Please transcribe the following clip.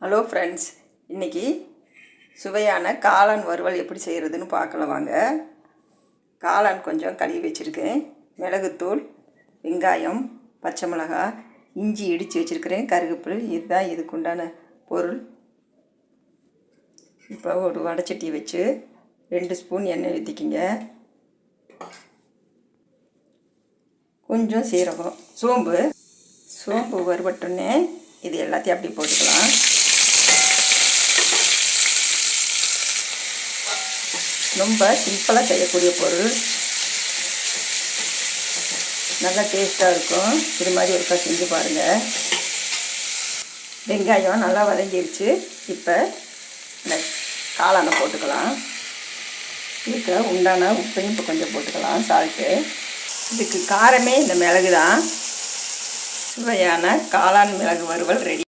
Hello friends, இன்றைக்கி சுவையான காளான் வறுவல் எப்படி செய்கிறதுன்னு பார்க்கலாம் வாங்க. காளான் கொஞ்சம் கழுவி வச்சுருக்கேன். மிளகுத்தூள், வெங்காயம், பச்சை மிளகாய், இஞ்சி இடித்து வச்சுருக்கிறேன், கருவேப்பிலை. இதுதான் இதுக்குண்டான பொருள். இப்போ ஒரு வடைச்சட்டி வச்சு 2 ஸ்பூன் எண்ணெய் ஊற்றிக்கிங்க. கொஞ்சம் சீரகம், சோம்பு வறுபட்டோன்னே இது எல்லாத்தையும் அப்படி போட்டுக்கலாம். ரொம்ப சிம்பிளாக செய்யக்கூடிய பொருள், நல்லா டேஸ்ட்டாக இருக்கும். இது மாதிரி ஒருக்கா செஞ்சு பாருங்கள். வெங்காயம் நல்லா வதங்கிடுச்சு. இப்போ இந்த காளானை போட்டுக்கலாம். இதுக்கு உண்டான உப்பையும் இப்போ கொஞ்சம் போட்டுக்கலாம், சால்ட்டு. இதுக்கு காரமே இந்த மிளகு தான். சுவையான காளான் மிளகு வறுவல் ரெடி.